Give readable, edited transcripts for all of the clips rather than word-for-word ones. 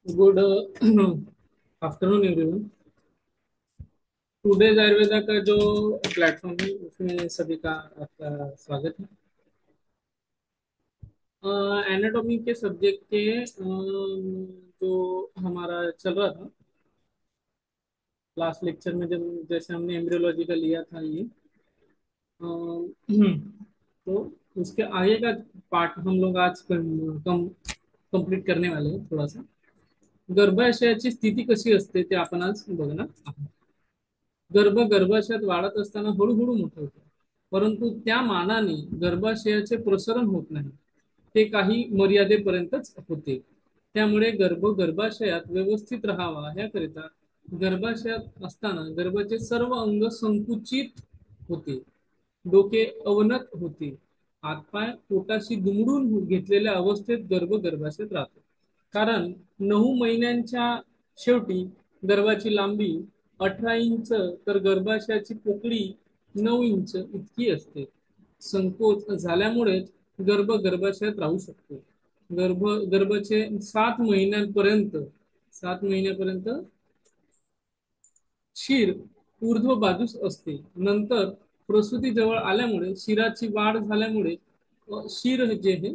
Good afternoon everyone. Today's Ayurveda का जो platform है उसमें सभी का आपका स्वागत है। एनाटॉमी के सब्जेक्ट के जो हमारा चल रहा था लास्ट लेक्चर में, जब जैसे हमने एम्ब्रियोलॉजी का लिया था ये, तो उसके आगे का पार्ट हम लोग आज कंप्लीट करने वाले हैं थोड़ा सा। गर्भाशयाची स्थिती कशी असते ते आपण आज बघणार आहोत। गर्भाशयात वाढत असताना हळूहळू मोठं होतं, परंतु त्या मानाने गर्भाशयाचे प्रसरण होत नाही, ते काही मर्यादेपर्यंतच होते। त्यामुळे गर्भाशयात व्यवस्थित राहावा याकरिता गर्भाशयात असताना गर्भाचे सर्व अंग संकुचित होते, डोके अवनत होते, हातपाय पोटाशी दुमडून घेतलेल्या अवस्थेत गर्भाशयात राहतो। कारण 9 महिन्यांच्या शेवटी गर्भाची लांबी 18 इंच तर गर्भाशयाची पोकळी 9 इंच इतकी असते। संकोच झाल्यामुळेच गर्भाशयात राहू शकतो। गर्भाचे 7 महिन्यापर्यंत शिर ऊर्ध्व बाजूस असते। नंतर प्रसूती जवळ आल्यामुळे शिराची वाढ झाल्यामुळे शिर जे आहे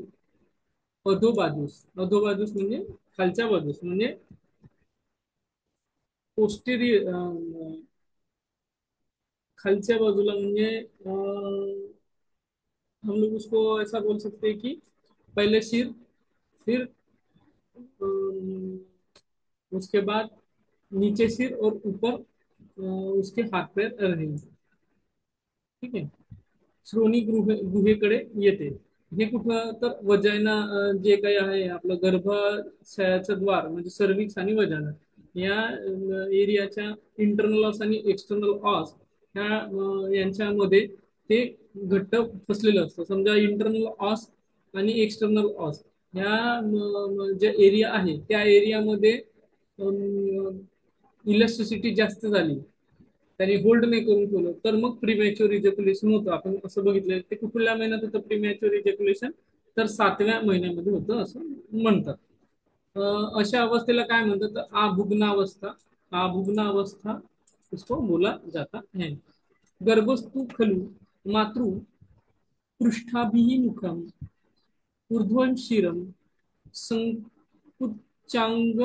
अधोबाजूस म्हणजे खालच्या बाजूस म्हणजे पोस्टेरियर, खालच्या बाजूला म्हणजे हम लोग उसको ऐसा बोल सकते हैं कि पहले सिर, फिर उसके बाद नीचे सिर और ऊपर उसके हाथ पैर रहेंगे। ठीक आहे। श्रोणी गुहेकडे येते। हे कुठं तर वजायना, जे काही आहे आपलं गर्भाशयाचं द्वार म्हणजे सर्विक्स आणि वजायना या एरियाच्या इंटरनल ऑस आणि एक्सटर्नल ऑस ह्या यांच्यामध्ये ते घट्ट फसलेलं असतं। समजा इंटरनल ऑस आणि एक्सटर्नल ऑस ह्या जे एरिया आहे त्या एरियामध्ये इलेस्टिसिटी जास्त झाली, त्याने होल्ड नाही करून ठेवलं, तर मग प्रीमॅच्युअर इजॅक्युलेशन होतं। आपण असं बघितलं ते कुठल्या महिन्यात होतं प्रीमॅच्युअर इजॅक्युलेशन, तर 7व्या महिन्यामध्ये होतं असं म्हणतात। अशा अवस्थेला काय म्हणतात तर आभुग्नावस्था, आभुग्नावस्था इसको बोला जाता है। गर्भस्थु खलु मातृ पृष्ठाभिमुखम ऊर्ध्वं शिरम संकुचांग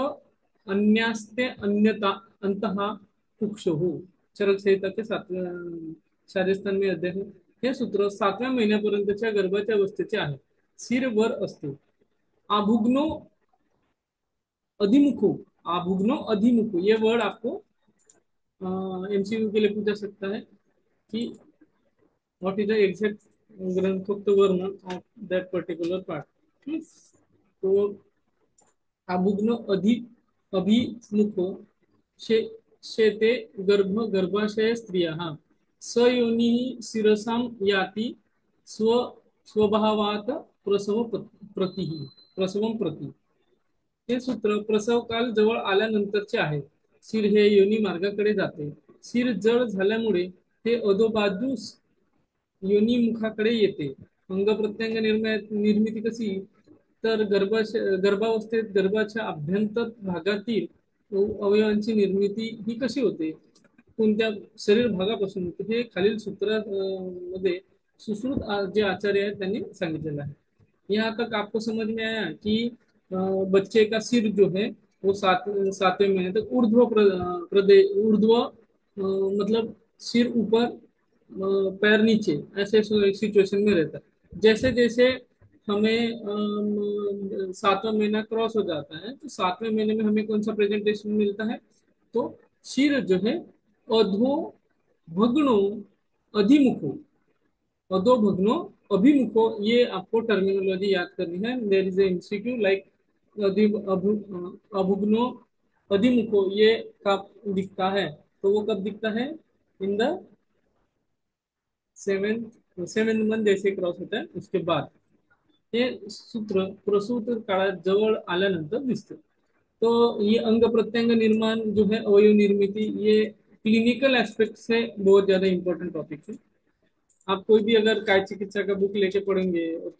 अन्यास्ते अन्यता अंतः कुक्षुः। चरक संहिता के 7व्या शारीस्थान में अध्याय है। हे सूत्र 7व्या महिन्यापर्यंतच्या गर्भाच्या अवस्थेचे आहे। सिर वर असते। आभुग्नो अधिमुखो, आभुग्नो अधिमुखो, ये वर्ड आपको एमसीक्यू के लिए पूछा सकता है कि व्हाट इज द एग्जैक्ट ग्रंथोक्त वर्ण ऑफ दैट पर्टिकुलर पार्ट। तो आभुग्न अभिमुखो शे शेते गर्भाशय स्त्रिया सयोनी शिरसां याति स्वभावात प्रसवं प्रति। हे सूत्र प्रसव काल जवळ आल्यानंतरचे आहे। शिर हे योनी मार्गाकडे जाते। शिर जड झाल्यामुळे ते अधोबाजूस योनी मुखाकडे येते। अंग प्रत्यंग निर्मिती कशी, तर गर्भावस्थेत गर्भाच्या अभ्यंतर भागातील अवयवांची निर्मिती ही कशी होते, कोणत्या शरीर भागापासून होते, हे खालील सूत्र मध्ये सुश्रुत जे आचार्य आहेत त्यांनी सांगितलेलं आहे। यहाँ तक आपको समझ में आया कि बच्चे का सिर जो है वो 7वें महीने तक ऊर्ध्व मतलब सिर ऊपर पैर नीचे ऐसे सिचुएशन में रहता है। जैसे जैसे हमें 7वां महीना क्रॉस हो जाता है तो 7वें महीने में हमें कौन सा प्रेजेंटेशन मिलता है, तो सिर जो है अधो भग्नो अधिमुखो, अधो भग्नो अभिमुखो, ये आपको टर्मिनोलॉजी याद करनी है। देयर इज एमसीक्यू लाइक अभुग्नो अधिमुखो ये कब दिखता है, तो वो कब दिखता है, इन द सेवेंथ मंथ जैसे क्रॉस होता है उसके बाद। हे सूत्र प्रसूत काळात जवळ आल्यानंतर दिसते। तो ये अंग प्रत्यंग निर्माण जो है अवयव निर्मिति, ये क्लिनिकल एस्पेक्ट से बहुत ज्यादा इंपॉर्टेंट टॉपिक है। आप कोई भी अगर काय चिकित्सा का बुक लेके पढ़ेंगे तो